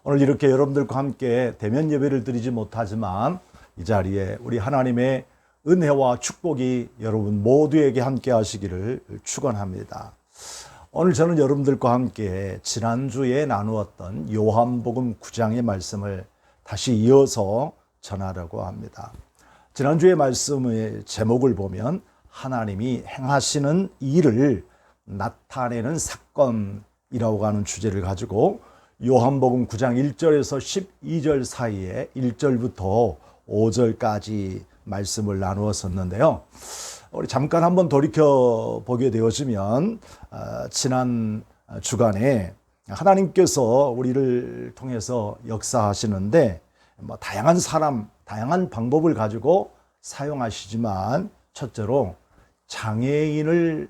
오늘 이렇게 여러분들과 함께 대면 예배를 드리지 못하지만 이 자리에 우리 하나님의 은혜와 축복이 여러분 모두에게 함께 하시기를 축원합니다. 오늘 저는 여러분들과 함께 지난주에 나누었던 요한복음 9장의 말씀을 다시 이어서 전하려고 합니다. 지난주의 말씀의 제목을 보면 하나님이 행하시는 일을 나타내는 사건이라고 하는 주제를 가지고 요한복음 9장 1절에서 12절 사이에 1절부터 5절까지 말씀을 나누었었는데요. 우리 잠깐 한번 돌이켜 보게 되어지면 지난 주간에 하나님께서 우리를 통해서 역사하시는데 다양한 사람, 다양한 방법을 가지고 사용하시지만 첫째로 장애인을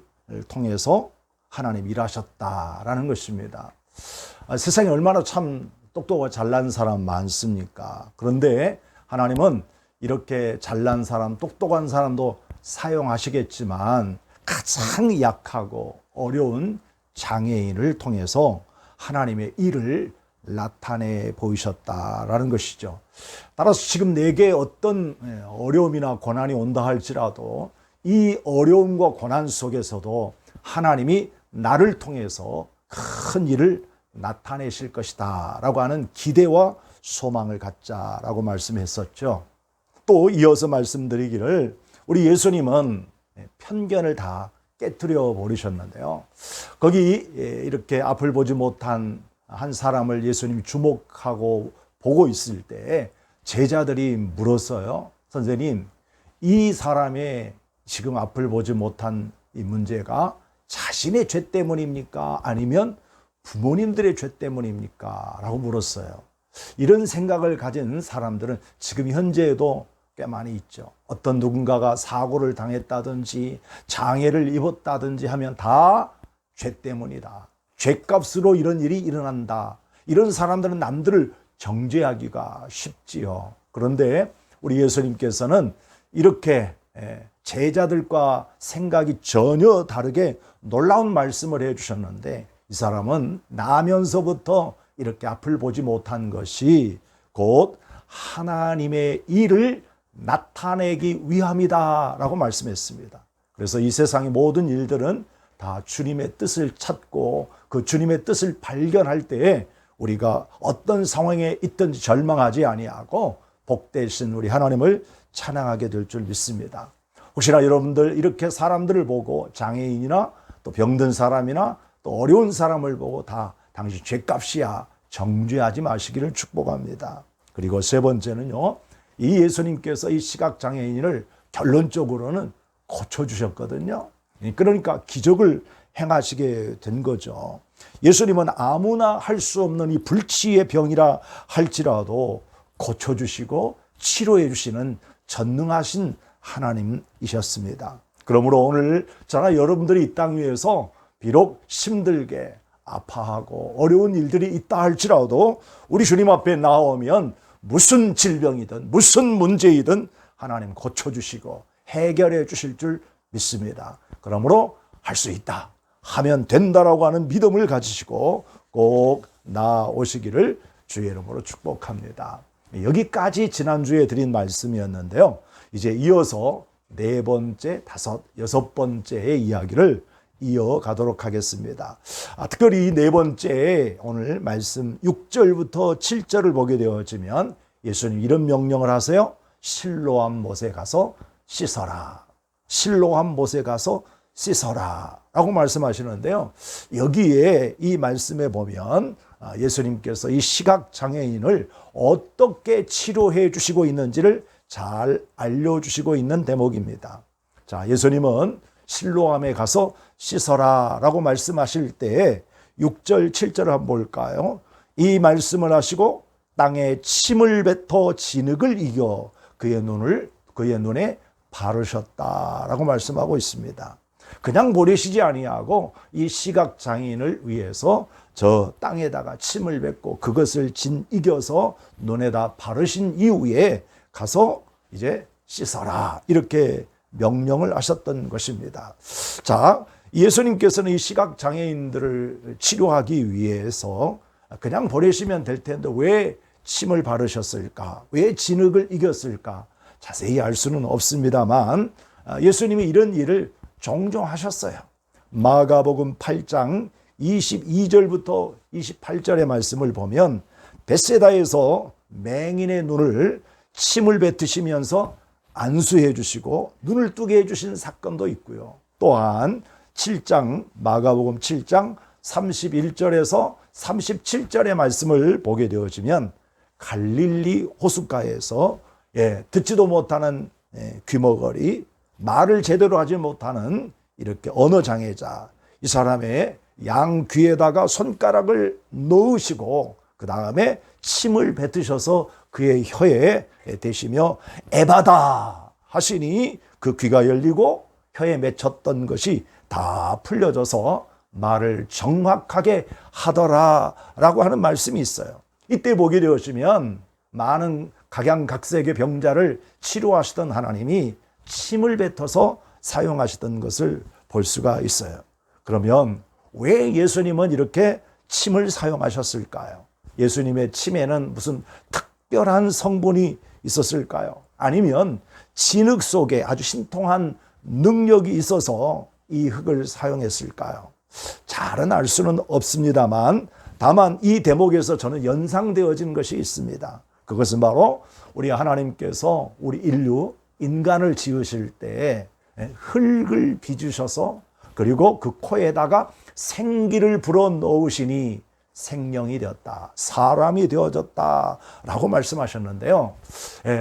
통해서 하나님 일하셨다라는 것입니다. 세상에 얼마나 참 똑똑하고 잘난 사람 많습니까? 그런데 하나님은 이렇게 잘난 사람, 똑똑한 사람도 사용하시겠지만 가장 약하고 어려운 장애인을 통해서 하나님의 일을 나타내 보이셨다라는 것이죠. 따라서 지금 내게 어떤 어려움이나 고난이 온다 할지라도 이 어려움과 고난 속에서도 하나님이 나를 통해서 큰 일을 나타내실 것이다 라고 하는 기대와 소망을 갖자라고 말씀했었죠. 또 이어서 말씀드리기를 우리 예수님은 편견을 다 깨뜨려 버리셨는데요. 거기 이렇게 앞을 보지 못한 한 사람을 예수님이 주목하고 보고 있을 때 제자들이 물었어요. 선생님, 이 사람의 지금 앞을 보지 못한 이 문제가 자신의 죄 때문입니까? 아니면 부모님들의 죄 때문입니까? 라고 물었어요. 이런 생각을 가진 사람들은 지금 현재에도 꽤 많이 있죠. 어떤 누군가가 사고를 당했다든지 장애를 입었다든지 하면 다 죄 때문이다. 죄값으로 이런 일이 일어난다. 이런 사람들은 남들을 정죄하기가 쉽지요. 그런데 우리 예수님께서는 이렇게 제자들과 생각이 전혀 다르게 놀라운 말씀을 해주셨는데 이 사람은 나면서부터 이렇게 앞을 보지 못한 것이 곧 하나님의 일을 나타내기 위함이다 라고 말씀했습니다. 그래서 이 세상의 모든 일들은 다 주님의 뜻을 찾고 그 주님의 뜻을 발견할 때에 우리가 어떤 상황에 있든지 절망하지 아니하고 복되신 우리 하나님을 찬양하게 될 줄 믿습니다. 혹시나 여러분들 이렇게 사람들을 보고 장애인이나 또 병든 사람이나 또 어려운 사람을 보고 다 당신 죄값이야 정죄하지 마시기를 축복합니다. 그리고 세 번째는요, 이 예수님께서 이 시각장애인을 결론적으로는 고쳐주셨거든요. 그러니까 기적을 행하시게 된 거죠. 예수님은 아무나 할 수 없는 이 불치의 병이라 할지라도 고쳐주시고 치료해 주시는 전능하신 하나님이셨습니다. 그러므로 오늘 저나 여러분들이 이 땅 위에서 비록 힘들게 아파하고 어려운 일들이 있다 할지라도 우리 주님 앞에 나오면 무슨 질병이든 무슨 문제이든 하나님 고쳐주시고 해결해 주실 줄 믿습니다. 그러므로 할 수 있다, 하면 된다라고 하는 믿음을 가지시고 꼭 나오시기를 주의 이름으로 축복합니다. 여기까지 지난주에 드린 말씀이었는데요. 이제 이어서 네 번째, 다섯, 여섯 번째의 이야기를 이어가도록 하겠습니다. 특별히 이 네 번째 오늘 말씀 6절부터 7절을 보게 되어지면 예수님 이런 명령을 하세요. 실로암 못에 가서 씻어라. 실로암 못에 가서 씻어라 라고 말씀하시는데요. 여기에 이 말씀에 보면 예수님께서 이 시각장애인을 어떻게 치료해 주시고 있는지를 잘 알려주시고 있는 대목입니다. 자, 예수님은 실로암에 가서 씻어라 라고 말씀하실 때 6절, 7절을 한번 볼까요? 이 말씀을 하시고 땅에 침을 뱉어 진흙을 이겨 그의 눈에 바르셨다라고 말씀하고 있습니다. 그냥 보내시지 아니하고 이 시각장애인을 위해서 저 땅에다가 침을 뱉고 그것을 이겨서 눈에다 바르신 이후에 가서 이제 씻어라 이렇게 명령을 하셨던 것입니다. 자, 예수님께서는 이 시각장애인들을 치료하기 위해서 그냥 보내시면 될 텐데 왜 침을 바르셨을까? 왜 진흙을 이겼을까? 자세히 알 수는 없습니다만 예수님이 이런 일을 종종 하셨어요. 마가복음 8장 22절부터 28절의 말씀을 보면 벳세다에서 맹인의 눈을 침을 뱉으시면서 안수해 주시고 눈을 뜨게 해주신 사건도 있고요. 또한 7장 마가복음 7장 31절에서 37절의 말씀을 보게 되어지면 갈릴리 호숫가에서 듣지도 못하는 귀머거리, 말을 제대로 하지 못하는 이렇게 언어장애자, 이 사람의 양 귀에다가 손가락을 넣으시고 그 다음에 침을 뱉으셔서 그의 혀에 대시며 에바다 하시니 그 귀가 열리고 혀에 맺혔던 것이 다 풀려져서 말을 정확하게 하더라라고 하는 말씀이 있어요. 이때 보게 되어지면 많은 각양각색의 병자를 치료하시던 하나님이 침을 뱉어서 사용하시던 것을 볼 수가 있어요. 그러면 왜 예수님은 이렇게 침을 사용하셨을까요? 예수님의 침에는 무슨 특별한 성분이 있었을까요? 아니면 진흙 속에 아주 신통한 능력이 있어서 이 흙을 사용했을까요? 잘은 알 수는 없습니다만 다만 이 대목에서 저는 연상되어진 것이 있습니다. 그것은 바로 우리 하나님께서 우리 인류, 인간을 지으실 때 흙을 빚으셔서 그리고 그 코에다가 생기를 불어넣으시니 생명이 되었다, 사람이 되어졌다 라고 말씀하셨는데요.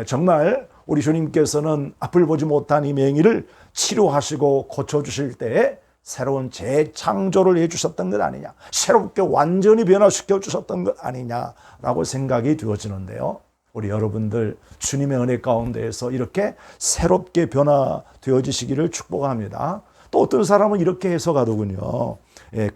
정말 우리 주님께서는 앞을 보지 못한 이 맹인을 치료하시고 고쳐주실 때 새로운 재창조를 해주셨던 것 아니냐, 새롭게 완전히 변화시켜 주셨던 것 아니냐라고 생각이 되어지는데요. 우리 여러분들 주님의 은혜 가운데에서 이렇게 새롭게 변화되어지시기를 축복합니다. 또 어떤 사람은 이렇게 해석하더군요.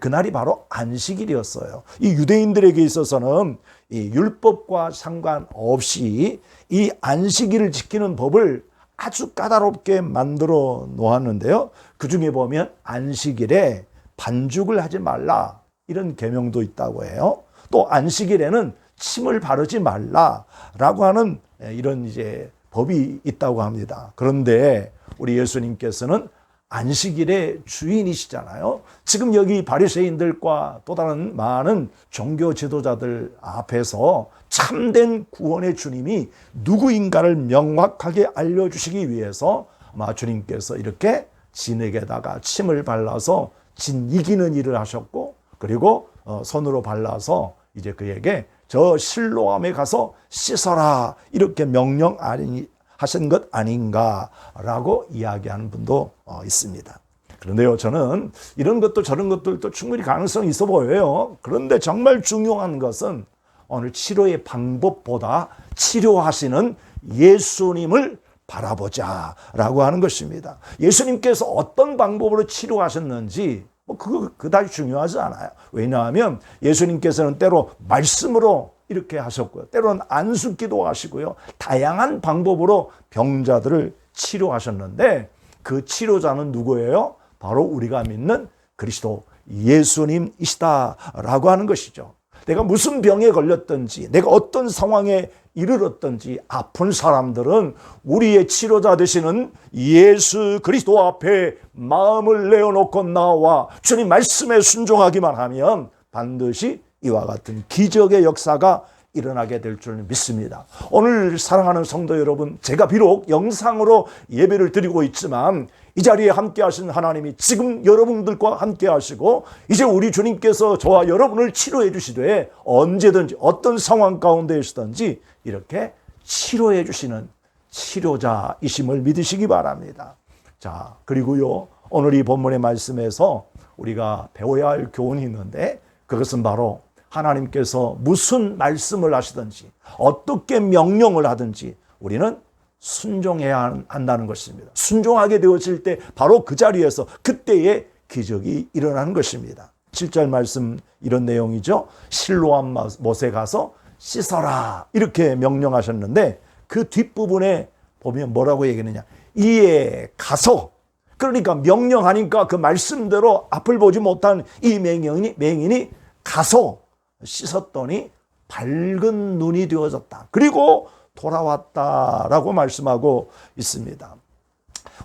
그날이 바로 안식일이었어요. 이 유대인들에게 있어서는 이 율법과 상관없이 이 안식일을 지키는 법을 아주 까다롭게 만들어 놓았는데요. 그 중에 보면 안식일에 반죽을 하지 말라 이런 계명도 있다고 해요. 또 안식일에는 침을 바르지 말라라고 하는 이런 이제 법이 있다고 합니다. 그런데 우리 예수님께서는 안식일의 주인이시잖아요. 지금 여기 바리새인들과 또 다른 많은 종교 지도자들 앞에서 참된 구원의 주님이 누구인가를 명확하게 알려주시기 위해서 아마 주님께서 이렇게 진에게다가 침을 발라서 진 이기는 일을 하셨고, 그리고 손으로 발라서 이제 그에게 저 실로암에 가서 씻어라 이렇게 명령하신 것 아닌가라고 이야기하는 분도 있습니다. 그런데요, 저는 이런 것도 저런 것들도 충분히 가능성이 있어 보여요. 그런데 정말 중요한 것은 오늘 치료의 방법보다 치료하시는 예수님을 바라보자라고 하는 것입니다. 예수님께서 어떤 방법으로 치료하셨는지 그거 그다지 중요하지 않아요. 왜냐하면 예수님께서는 때로 말씀으로 이렇게 하셨고요, 때로는 안수기도 하시고요, 다양한 방법으로 병자들을 치료하셨는데 그 치료자는 누구예요? 바로 우리가 믿는 그리스도 예수님이시다라고 하는 것이죠. 내가 무슨 병에 걸렸든지, 내가 어떤 상황에 이르렀든지 아픈 사람들은 우리의 치료자 되시는 예수 그리스도 앞에 마음을 내어놓고 나와 주님 말씀에 순종하기만 하면 반드시 이와 같은 기적의 역사가 일어나게 될 줄 믿습니다. 오늘 사랑하는 성도 여러분, 제가 비록 영상으로 예배를 드리고 있지만 이 자리에 함께 하신 하나님이 지금 여러분들과 함께 하시고 이제 우리 주님께서 저와 여러분을 치료해 주시되 언제든지 어떤 상황 가운데 있든지 이렇게 치료해 주시는 치료자이심을 믿으시기 바랍니다. 자, 그리고요, 오늘 이 본문의 말씀에서 우리가 배워야 할 교훈이 있는데 그것은 바로 하나님께서 무슨 말씀을 하시든지 어떻게 명령을 하든지 우리는 순종해야 한다는 것입니다. 순종하게 되어질 때 바로 그 자리에서 그때의 기적이 일어나는 것입니다. 7절 말씀 이런 내용이죠. 실로암 못에 가서 씻어라 이렇게 명령하셨는데 그 뒷부분에 보면 뭐라고 얘기하느냐, 이에 가서, 그러니까 명령하니까 그 말씀대로 앞을 보지 못한 이 맹인이 가서 씻었더니 밝은 눈이 되어졌다. 그리고 돌아왔다라고 말씀하고 있습니다.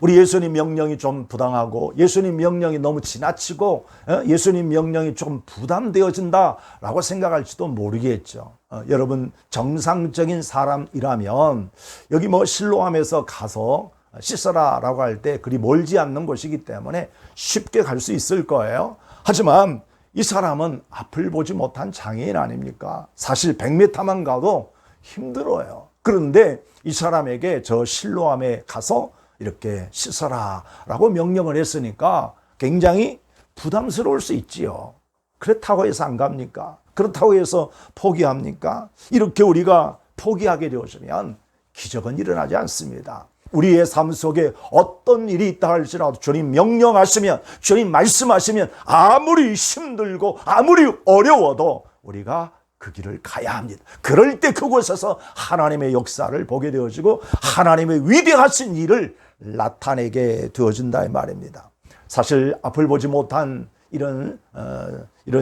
우리 예수님 명령이 좀 부당하고 예수님 명령이 너무 지나치고 예수님 명령이 좀 부담되어진다라고 생각할지도 모르겠죠. 여러분 정상적인 사람이라면 여기 뭐 실로암에서 가서 씻어라라고 할 때 그리 멀지 않는 곳이기 때문에 쉽게 갈 수 있을 거예요. 하지만 이 사람은 앞을 보지 못한 장애인 아닙니까? 사실 100m만 가도 힘들어요. 그런데 이 사람에게 저 실로암에 가서 이렇게 씻어라 라고 명령을 했으니까 굉장히 부담스러울 수 있지요. 그렇다고 해서 안 갑니까? 그렇다고 해서 포기합니까? 이렇게 우리가 포기하게 되어지면 기적은 일어나지 않습니다. 우리의 삶 속에 어떤 일이 있다 할지라도 주님 명령하시면, 주님 말씀하시면 아무리 힘들고 아무리 어려워도 우리가 그 길을 가야 합니다. 그럴 때 그곳에서 하나님의 역사를 보게 되어지고 하나님의 위대하신 일을 나타내게 되어진다 이 말입니다. 사실 앞을 보지 못한 이런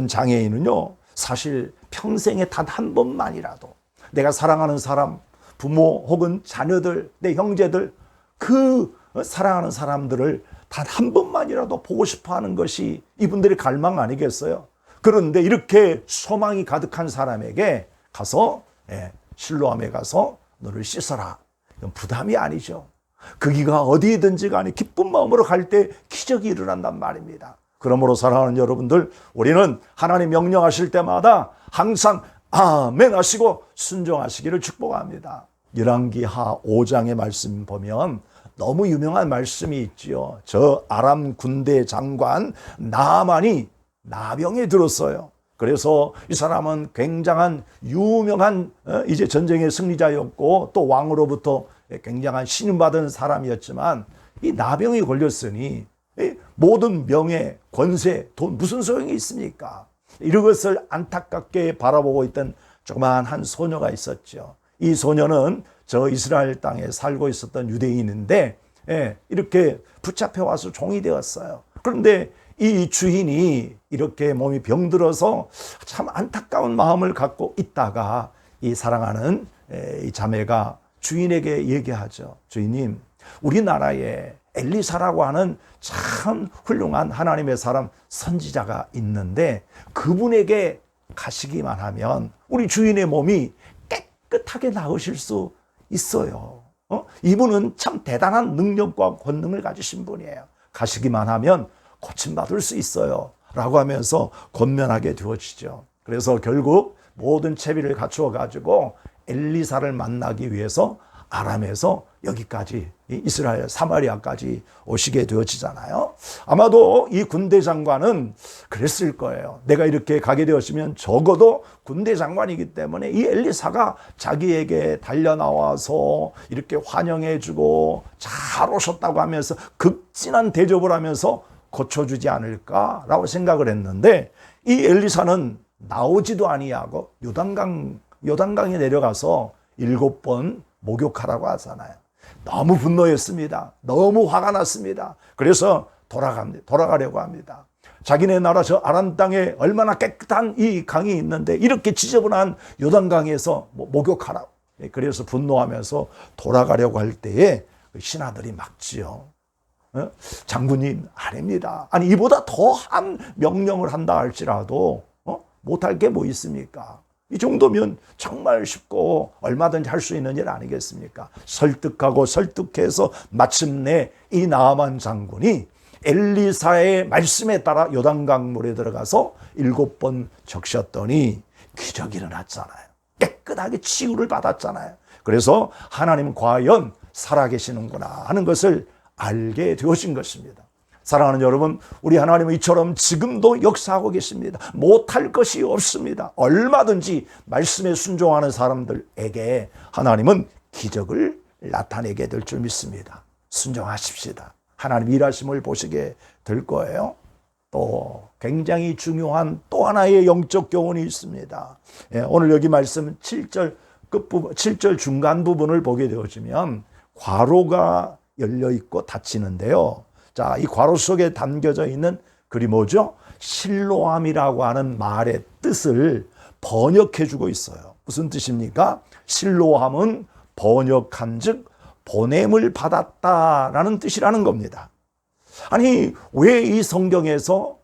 장애인은요, 사실 평생에 단 한 번만이라도 내가 사랑하는 사람, 부모 혹은 자녀들, 내 형제들, 그 사랑하는 사람들을 단 한 번만이라도 보고 싶어 하는 것이 이분들의 갈망 아니겠어요? 그런데 이렇게 소망이 가득한 사람에게 가서 실로암에 가서 너를 씻어라. 이건 부담이 아니죠. 그 기가 어디든지 간에 기쁜 마음으로 갈 때 기적이 일어난단 말입니다. 그러므로 사랑하는 여러분들, 우리는 하나님 명령하실 때마다 항상 아멘 하시고 순종하시기를 축복합니다. 열왕기하 5장의 말씀 보면 너무 유명한 말씀이 있지요. 저 아람 군대 장관 나아만이 나병에 들었어요. 그래서 이 사람은 굉장한 유명한 이제 전쟁의 승리자였고 또 왕으로부터 굉장한 신임받은 사람이었지만 이 나병이 걸렸으니 모든 명예, 권세, 돈 무슨 소용이 있습니까? 이런 것을 안타깝게 바라보고 있던 조그마한 한 소녀가 있었죠. 이 소녀는 저 이스라엘 땅에 살고 있었던 유대인인데 이렇게 붙잡혀 와서 종이 되었어요. 그런데 이 주인이 이렇게 몸이 병들어서 참 안타까운 마음을 갖고 있다가 이 사랑하는 이 자매가 주인에게 얘기하죠. 주인님, 우리나라에 엘리사라고 하는 참 훌륭한 하나님의 사람 선지자가 있는데 그분에게 가시기만 하면 우리 주인의 몸이 깨끗하게 나으실 수 있어요. 이분은 참 대단한 능력과 권능을 가지신 분이에요. 가시기만 하면 고침받을 수 있어요 라고 하면서 권면하게 되어지죠. 그래서 결국 모든 채비를 갖추어 가지고 엘리사를 만나기 위해서 아람에서 여기까지 이스라엘 사마리아까지 오시게 되어지잖아요. 아마도 이 군대 장관은 그랬을 거예요. 내가 이렇게 가게 되었으면 적어도 군대 장관이기 때문에 이 엘리사가 자기에게 달려나와서 이렇게 환영해주고 잘 오셨다고 하면서 극진한 대접을 하면서 고쳐주지 않을까라고 생각을 했는데 이 엘리사는 나오지도 아니하고 요단강에 내려가서 7번 목욕하라고 하잖아요. 너무 분노했습니다. 너무 화가 났습니다. 그래서 돌아가려고 합니다. 자기네 나라 저 아람 땅에 얼마나 깨끗한 이 강이 있는데 이렇게 지저분한 요단강에서 목욕하라고. 그래서 분노하면서 돌아가려고 할 때에 신하들이 막지요. 장군님 아닙니다. 아니 이보다 더한 명령을 한다 할지라도 못할 게 뭐 있습니까? 이 정도면 정말 쉽고 얼마든지 할 수 있는 일 아니겠습니까? 설득하고 설득해서 마침내 이 나아만 장군이 엘리사의 말씀에 따라 요단강 물에 들어가서 7번 적셨더니 기적이 일어났잖아요. 깨끗하게 치유를 받았잖아요. 그래서 하나님 과연 살아계시는구나 하는 것을 알게 되어진 것입니다. 사랑하는 여러분, 우리 하나님은 이처럼 지금도 역사하고 계십니다. 못할 것이 없습니다. 얼마든지 말씀에 순종하는 사람들에게 하나님은 기적을 나타내게 될 줄 믿습니다. 순종하십시다. 하나님 일하심을 보시게 될 거예요. 또 굉장히 중요한 또 하나의 영적 교훈이 있습니다. 오늘 여기 말씀 7절 끝부분, 7절 중간 부분을 보게 되어지면 괄호가 열려 있고 닫히는데요. 자, 이 괄호 속에 담겨져 있는 글이 뭐죠? 실로암이라고 하는 말의 뜻을 번역해 주고 있어요. 무슨 뜻입니까? 실로함은 번역한 즉 보냄을 받았다라는 뜻이라는 겁니다. 아니, 왜 이 성경에서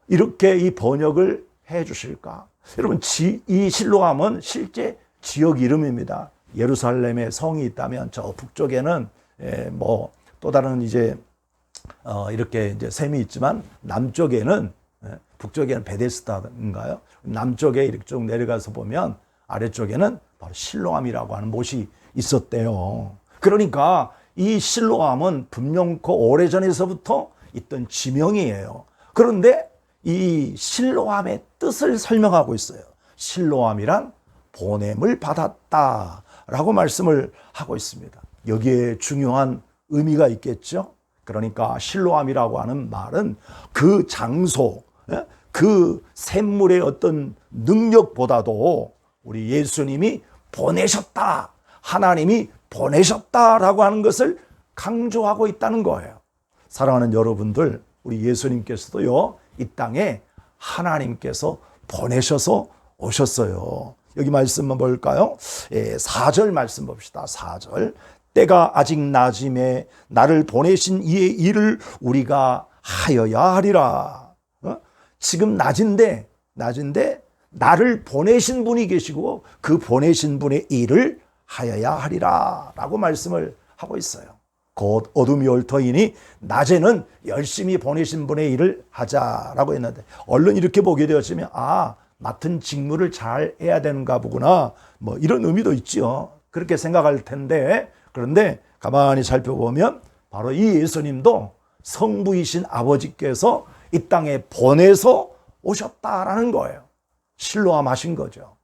이렇게 이 번역을 해 주실까? 여러분, 이 실로함은 실제 지역 이름입니다. 예루살렘에 성이 있다면 저 북쪽에는 뭐 또 다른 이제 이렇게 이제 셈이 있지만 남쪽에는, 북쪽에는 베데스다인가요? 남쪽에 이렇게 쭉 내려가서 보면 아래쪽에는 바로 실로암이라고 하는 못이 있었대요. 그러니까 이 실로암은 분명코 오래전에서부터 있던 지명이에요. 그런데 이 실로암의 뜻을 설명하고 있어요. 실로암이란 보냄을 받았다라고 말씀을 하고 있습니다. 여기에 중요한 의미가 있겠죠. 그러니까 실로암이라고 하는 말은 그 장소, 그 샘물의 어떤 능력보다도 우리 예수님이 보내셨다, 하나님이 보내셨다라고 하는 것을 강조하고 있다는 거예요. 사랑하는 여러분들, 우리 예수님께서도요, 이 땅에 하나님께서 보내셔서 오셨어요. 여기 말씀만 볼까요? 4절 말씀 봅시다. 4절. 때가 아직 낮음에 나를 보내신 이의 일을 우리가 하여야 하리라. 지금 낮인데 나를 보내신 분이 계시고 그 보내신 분의 일을 하여야 하리라 라고 말씀을 하고 있어요. 곧 어둠이 올 터이니 낮에는 열심히 보내신 분의 일을 하자라고 했는데, 얼른 이렇게 보게 되었으면 맡은 직무를 잘 해야 되는가 보구나, 뭐 이런 의미도 있죠. 그렇게 생각할 텐데, 그런데 가만히 살펴보면 바로 이 예수님도 성부이신 아버지께서 이 땅에 보내서 오셨다라는 거예요. 실로암 하신 거죠.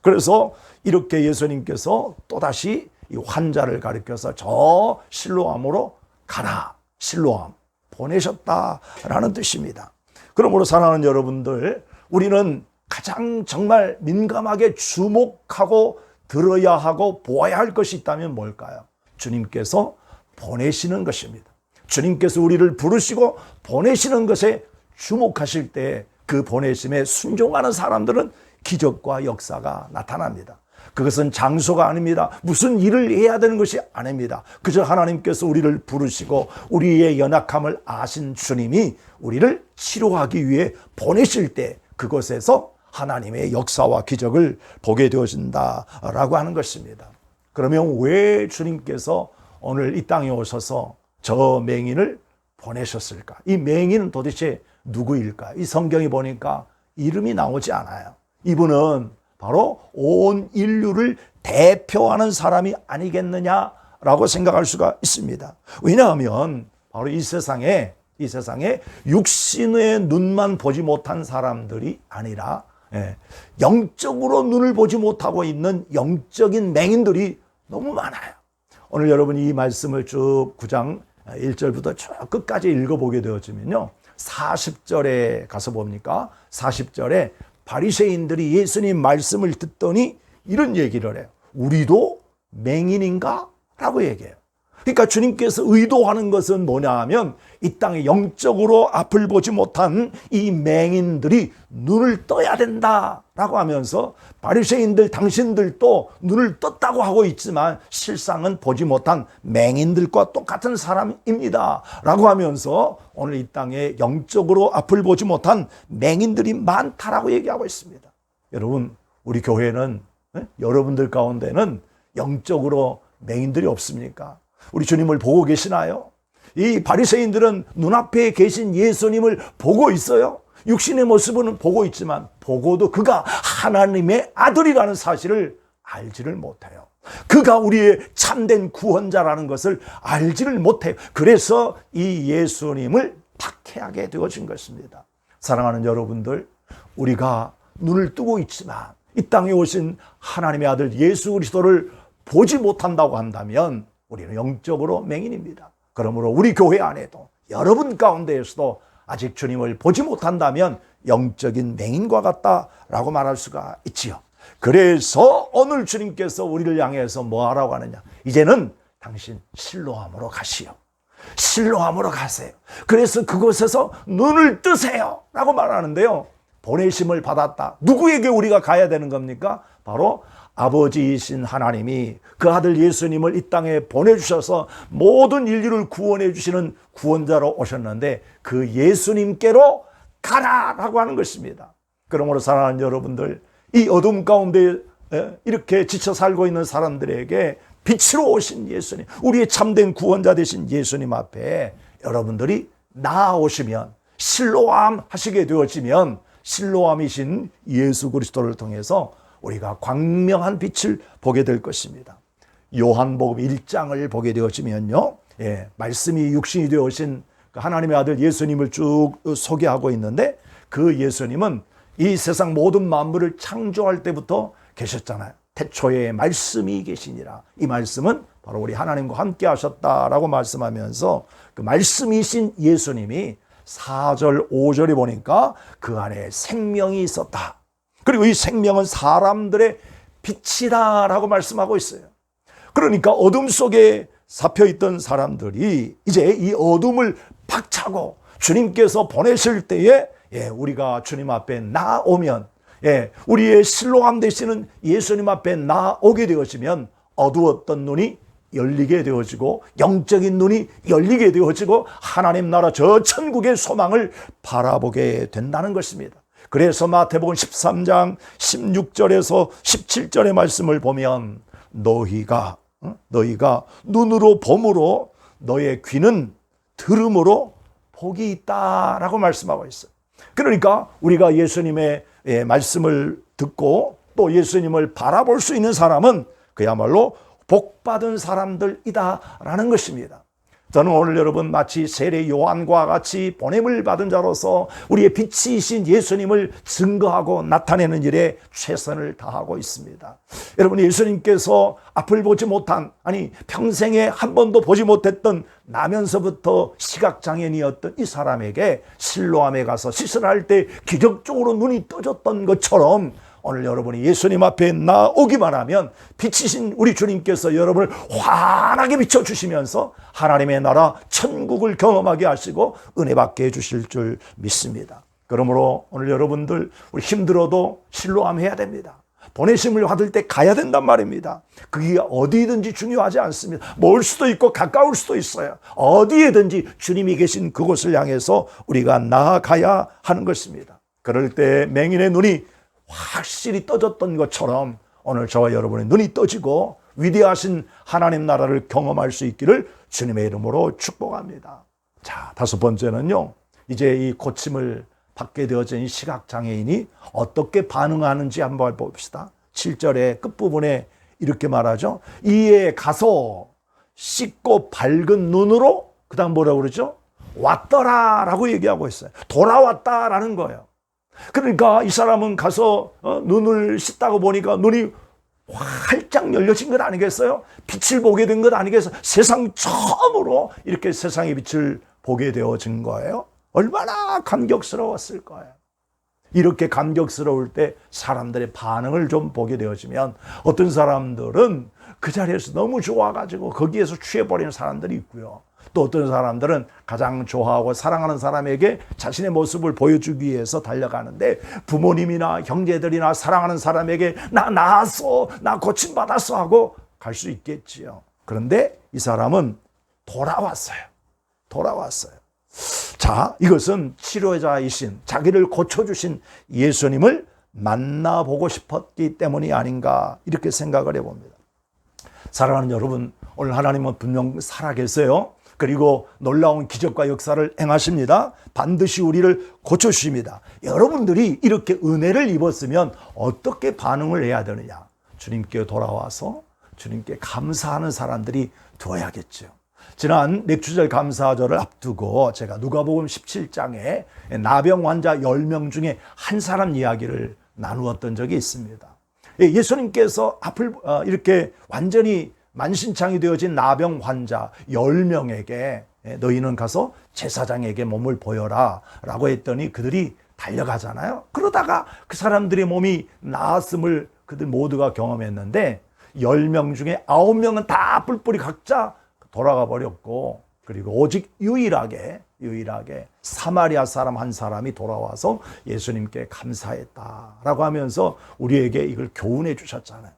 그래서 이렇게 예수님께서 또다시 이 환자를 가리켜서 저 실로암으로 가라, 실로암 보내셨다라는 뜻입니다. 그러므로 사랑하는 여러분들, 우리는 가장 정말 민감하게 주목하고 들어야 하고 보아야 할 것이 있다면 뭘까요? 주님께서 보내시는 것입니다. 주님께서 우리를 부르시고 보내시는 것에 주목하실 때 그 보내심에 순종하는 사람들은 기적과 역사가 나타납니다. 그것은 장소가 아닙니다. 무슨 일을 해야 되는 것이 아닙니다. 그저 하나님께서 우리를 부르시고 우리의 연약함을 아신 주님이 우리를 치료하기 위해 보내실 때 그것에서 하나님의 역사와 기적을 보게 되어진다라고 하는 것입니다. 그러면 왜 주님께서 오늘 이 땅에 오셔서 저 맹인을 보내셨을까? 이 맹인은 도대체 누구일까? 이 성경에 보니까 이름이 나오지 않아요. 이분은 바로 온 인류를 대표하는 사람이 아니겠느냐라고 생각할 수가 있습니다. 왜냐하면 바로 이 세상에 육신의 눈만 보지 못한 사람들이 아니라 영적으로 눈을 보지 못하고 있는 영적인 맹인들이 너무 많아요. 오늘 여러분이 이 말씀을 쭉 9장 1절부터 쭉 끝까지 읽어보게 되어지면요, 40절에 가서 봅니까? 40절에 바리새인들이 예수님 말씀을 듣더니 이런 얘기를 해요. 우리도 맹인인가? 라고 얘기해요. 그러니까 주님께서 의도하는 것은 뭐냐 하면 이 땅에 영적으로 앞을 보지 못한 이 맹인들이 눈을 떠야 된다라고 하면서, 바리새인들 당신들도 눈을 떴다고 하고 있지만 실상은 보지 못한 맹인들과 똑같은 사람입니다 라고 하면서 오늘 이 땅에 영적으로 앞을 보지 못한 맹인들이 많다라고 얘기하고 있습니다. 여러분, 우리 교회는, 여러분들 가운데는 영적으로 맹인들이 없습니까? 우리 주님을 보고 계시나요? 이 바리새인들은 눈앞에 계신 예수님을 보고 있어요. 육신의 모습은 보고 있지만 보고도 그가 하나님의 아들이라는 사실을 알지를 못해요. 그가 우리의 참된 구원자라는 것을 알지를 못해요. 그래서 이 예수님을 박해하게 되어진 것입니다. 사랑하는 여러분들, 우리가 눈을 뜨고 있지만 이 땅에 오신 하나님의 아들 예수 그리스도를 보지 못한다고 한다면 우리는 영적으로 맹인입니다. 그러므로 우리 교회 안에도 여러분 가운데에서도 아직 주님을 보지 못한다면 영적인 맹인과 같다라고 말할 수가 있지요. 그래서 오늘 주님께서 우리를 향해서 뭐 하라고 하느냐? 이제는 당신 실로암으로 가시오. 실로암으로 가세요. 그래서 그곳에서 눈을 뜨세요 라고 말하는데요, 보내심을 받았다. 누구에게 우리가 가야 되는 겁니까? 바로 아버지이신 하나님이 그 아들 예수님을 이 땅에 보내주셔서 모든 인류를 구원해 주시는 구원자로 오셨는데 그 예수님께로 가라라고 하는 것입니다. 그러므로 사랑하는 여러분들, 이 어둠 가운데 이렇게 지쳐 살고 있는 사람들에게 빛으로 오신 예수님, 우리의 참된 구원자 되신 예수님 앞에 여러분들이 나아오시면, 실로암 하시게 되어지면 실로암이신 예수 그리스도를 통해서 우리가 광명한 빛을 보게 될 것입니다. 요한복음 1장을 보게 되어지면요, 말씀이 육신이 되어신 하나님의 아들 예수님을 쭉 소개하고 있는데, 그 예수님은 이 세상 모든 만물을 창조할 때부터 계셨잖아요. 태초에 말씀이 계시니라. 이 말씀은 바로 우리 하나님과 함께 하셨다라고 말씀하면서 그 말씀이신 예수님이 4절 5절에 보니까 그 안에 생명이 있었다. 그리고 이 생명은 사람들의 빛이다 라고 말씀하고 있어요. 그러니까 어둠 속에 잡혀있던 사람들이 이제 이 어둠을 박차고 주님께서 보내실 때에 우리가 주님 앞에 나오면, 우리의 실로암 되시는 예수님 앞에 나오게 되어지면 어두웠던 눈이 열리게 되어지고 영적인 눈이 열리게 되어지고 하나님 나라 저 천국의 소망을 바라보게 된다는 것입니다. 그래서 마태복음 13장 16절에서 17절의 말씀을 보면 너희가 눈으로 봄으로 너의 귀는 들음으로 복이 있다라고 말씀하고 있어요. 그러니까 우리가 예수님의 말씀을 듣고 또 예수님을 바라볼 수 있는 사람은 그야말로 복받은 사람들이다라는 것입니다. 저는 오늘 여러분 마치 세례 요한과 같이 보냄을 받은 자로서 우리의 빛이신 예수님을 증거하고 나타내는 일에 최선을 다하고 있습니다. 여러분, 예수님께서 앞을 보지 못한, 평생에 한 번도 보지 못했던 나면서부터 시각장애인이었던 이 사람에게 실로암에 가서 시술할 때 기적적으로 눈이 떠졌던 것처럼 오늘 여러분이 예수님 앞에 나오기만 하면 빛이신 우리 주님께서 여러분을 환하게 비춰주시면서 하나님의 나라 천국을 경험하게 하시고 은혜 받게 해주실 줄 믿습니다. 그러므로 오늘 여러분들 우리 힘들어도 실로암 해야 됩니다. 보내심을 받을 때 가야 된단 말입니다. 그게 어디든지 중요하지 않습니다. 멀 수도 있고 가까울 수도 있어요. 어디에든지 주님이 계신 그곳을 향해서 우리가 나아가야 하는 것입니다. 그럴 때 맹인의 눈이 확실히 떠졌던 것처럼 오늘 저와 여러분의 눈이 떠지고 위대하신 하나님 나라를 경험할 수 있기를 주님의 이름으로 축복합니다. 자, 다섯 번째는요, 이제 이 고침을 받게 되어진 이 시각장애인이 어떻게 반응하는지 한번 봅시다. 7절의 끝부분에 이렇게 말하죠. 이에 가서 씻고 밝은 눈으로, 그 다음 뭐라고 그러죠? 왔더라 라고 얘기하고 있어요. 돌아왔다라는 거예요. 그러니까 이 사람은 가서 눈을 씻다고 보니까 눈이 활짝 열려진 것 아니겠어요? 빛을 보게 된 것 아니겠어요? 세상 처음으로 이렇게 세상의 빛을 보게 되어진 거예요. 얼마나 감격스러웠을 거예요. 이렇게 감격스러울 때 사람들의 반응을 좀 보게 되어지면 어떤 사람들은 그 자리에서 너무 좋아가지고 거기에서 취해버리는 사람들이 있고요. 또 어떤 사람들은 가장 좋아하고 사랑하는 사람에게 자신의 모습을 보여주기 위해서 달려가는데 부모님이나 형제들이나 사랑하는 사람에게 나 나았어, 나 고침받았어 하고 갈 수 있겠지요. 그런데 이 사람은 돌아왔어요. 자, 이것은 치료자이신, 자기를 고쳐주신 예수님을 만나보고 싶었기 때문이 아닌가 이렇게 생각을 해봅니다. 사랑하는 여러분, 오늘 하나님은 분명 살아계세요. 그리고 놀라운 기적과 역사를 행하십니다. 반드시 우리를 고쳐주십니다. 여러분들이 이렇게 은혜를 입었으면 어떻게 반응을 해야 되느냐? 주님께 돌아와서 주님께 감사하는 사람들이 되어야겠죠. 지난 맥주절 감사절을 앞두고 제가 누가복음 17장에 나병 환자 10명 중에 한 사람 이야기를 나누었던 적이 있습니다. 예수님께서 앞을 이렇게 완전히 만신창이 되어진 나병 환자 10명에게 너희는 가서 제사장에게 몸을 보여라 라고 했더니 그들이 달려가잖아요. 그러다가 그 사람들의 몸이 나았음을 그들 모두가 경험했는데 10명 중에 9명은 다 뿔뿔이 각자 돌아가 버렸고, 그리고 오직 유일하게 유일하게 사마리아 사람 한 사람이 돌아와서 예수님께 감사했다라고 하면서 우리에게 이걸 교훈해 주셨잖아요.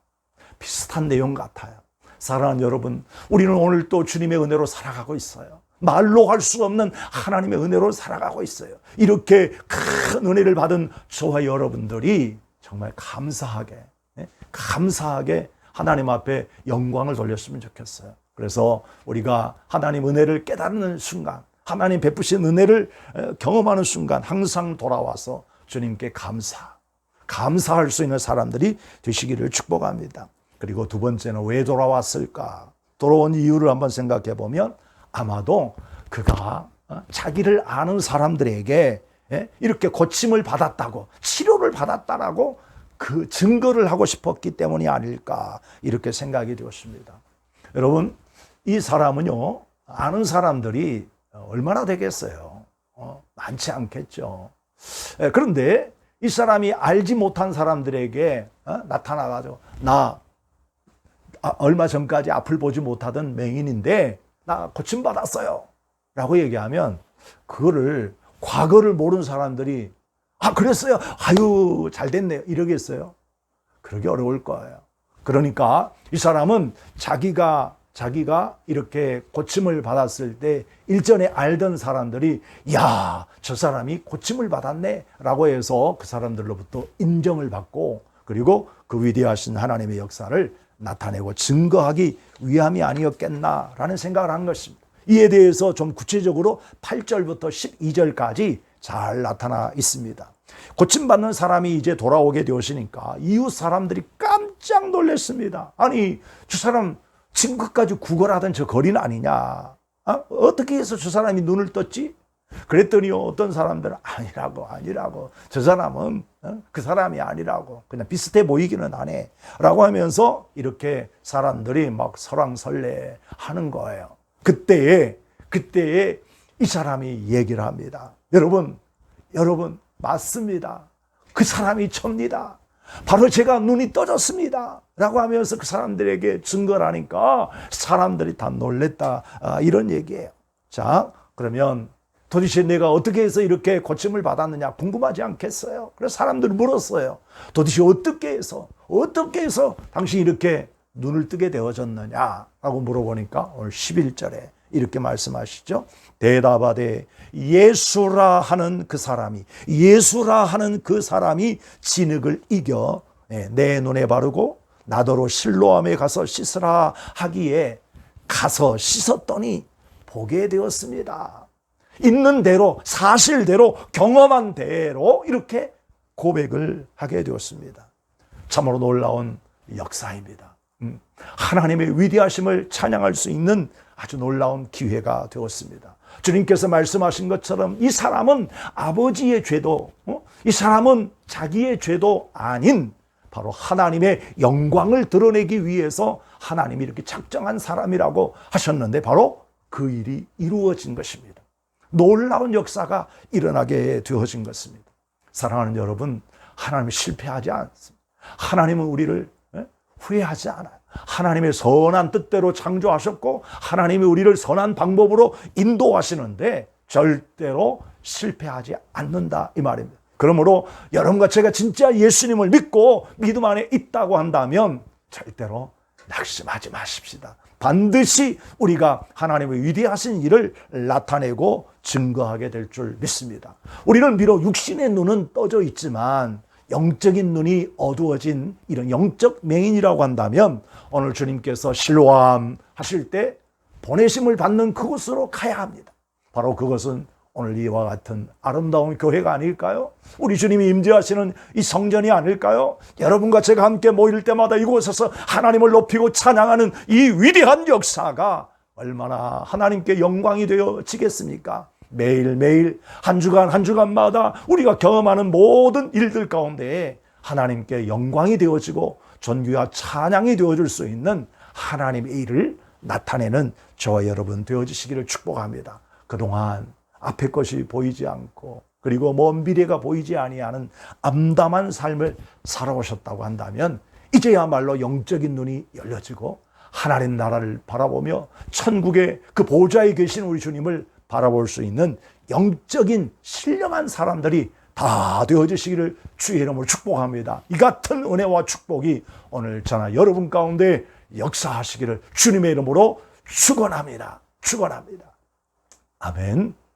비슷한 내용 같아요. 사랑하는 여러분, 우리는 오늘 또 주님의 은혜로 살아가고 있어요. 말로 할 수 없는 하나님의 은혜로 살아가고 있어요. 이렇게 큰 은혜를 받은 저와 여러분들이 정말 감사하게 하나님 앞에 영광을 돌렸으면 좋겠어요. 그래서 우리가 하나님 은혜를 깨닫는 순간, 하나님 베푸신 은혜를 경험하는 순간 항상 돌아와서 주님께 감사할 수 있는 사람들이 되시기를 축복합니다. 그리고 두 번째는 왜 돌아왔을까? 돌아온 이유를 한번 생각해 보면 아마도 그가 자기를 아는 사람들에게 이렇게 고침을 받았다고, 치료를 받았다라고 그 증거를 하고 싶었기 때문이 아닐까, 이렇게 생각이 되었습니다. 여러분, 이 사람은요, 아는 사람들이 얼마나 되겠어요? 많지 않겠죠. 그런데 이 사람이 알지 못한 사람들에게 나타나가지고, 나 얼마 전까지 앞을 보지 못하던 맹인인데 나 고침받았어요 라고 얘기하면, 그거를 과거를 모르는 사람들이 그랬어요? 아유, 잘 됐네요, 이러겠어요? 그러기 어려울 거예요. 그러니까 이 사람은 자기가 이렇게 고침을 받았을 때 일전에 알던 사람들이, 야, 저 사람이 고침을 받았네 라고 해서 그 사람들로부터 인정을 받고, 그리고 그 위대하신 하나님의 역사를 나타내고 증거하기 위함이 아니었겠나라는 생각을 한 것입니다. 이에 대해서 좀 구체적으로 8절부터 12절까지 잘 나타나 있습니다. 고침받는 사람이 이제 돌아오게 되었으니까 이웃 사람들이 깜짝 놀랐습니다. 아니, 저 사람 지금까지 구걸하던 저 거린 아니냐? 어떻게 해서 저 사람이 눈을 떴지? 그랬더니요, 어떤 사람들은 아니라고. 저 사람은 그 사람이 아니라고. 그냥 비슷해 보이기는 하네. 라고 하면서 이렇게 사람들이 막 설왕설래 하는 거예요. 그때에 이 사람이 얘기를 합니다. 여러분, 맞습니다. 그 사람이 접니다. 바로 제가 눈이 떠졌습니다 라고 하면서 그 사람들에게 증거를 하니까 사람들이 다 놀랬다, 이런 얘기예요. 자, 그러면 도대체 내가 어떻게 해서 이렇게 고침을 받았느냐 궁금하지 않겠어요? 그래서 사람들이 물었어요. 도대체 어떻게 해서 당신이 이렇게 눈을 뜨게 되어졌느냐라고 물어보니까 오늘 11절에 이렇게 말씀하시죠. 대답하되 예수라 하는 그 사람이 진흙을 이겨 내 눈에 바르고 나더러 실로암에 가서 씻으라 하기에 가서 씻었더니 보게 되었습니다. 있는 대로, 사실대로, 경험한 대로 이렇게 고백을 하게 되었습니다. 참으로 놀라운 역사입니다. 하나님의 위대하심을 찬양할 수 있는 아주 놀라운 기회가 되었습니다. 주님께서 말씀하신 것처럼 이 사람은 아버지의 죄도, 이 사람은 자기의 죄도 아닌 바로 하나님의 영광을 드러내기 위해서 하나님이 이렇게 작정한 사람이라고 하셨는데 바로 그 일이 이루어진 것입니다. 놀라운 역사가 일어나게 되어진 것입니다. 사랑하는 여러분, 하나님은 실패하지 않습니다. 하나님은 우리를 후회하지 않아요. 하나님의 선한 뜻대로 창조하셨고 하나님이 우리를 선한 방법으로 인도하시는데 절대로 실패하지 않는다, 이 말입니다. 그러므로 여러분과 제가 진짜 예수님을 믿고 믿음 안에 있다고 한다면 절대로 낙심하지 마십시다. 반드시 우리가 하나님의 위대하신 일을 나타내고 증거하게 될 줄 믿습니다. 우리는 비록 육신의 눈은 떠져 있지만 영적인 눈이 어두워진 이런 영적 맹인이라고 한다면 오늘 주님께서 실로암 하실 때 보내심을 받는 그곳으로 가야 합니다. 바로 그것은 오늘 이와 같은 아름다운 교회가 아닐까요? 우리 주님이 임재하시는 이 성전이 아닐까요? 여러분과 제가 함께 모일 때마다 이곳에서 하나님을 높이고 찬양하는 이 위대한 역사가 얼마나 하나님께 영광이 되어지겠습니까? 매일매일 한 주간마다 우리가 경험하는 모든 일들 가운데 하나님께 영광이 되어지고 존귀와 찬양이 되어줄 수 있는 하나님의 일을 나타내는 저와 여러분 되어지시기를 축복합니다. 그동안 앞의 것이 보이지 않고 그리고 먼 미래가 보이지 아니하는 암담한 삶을 살아오셨다고 한다면 이제야말로 영적인 눈이 열려지고 하나님 나라를 바라보며 천국의 그 보좌에 계신 우리 주님을 바라볼 수 있는 영적인 신령한 사람들이 다 되어지시기를 주의 이름으로 축복합니다. 이 같은 은혜와 축복이 오늘 저나 여러분 가운데 역사하시기를 주님의 이름으로 축원합니다. 축원합니다. 아멘.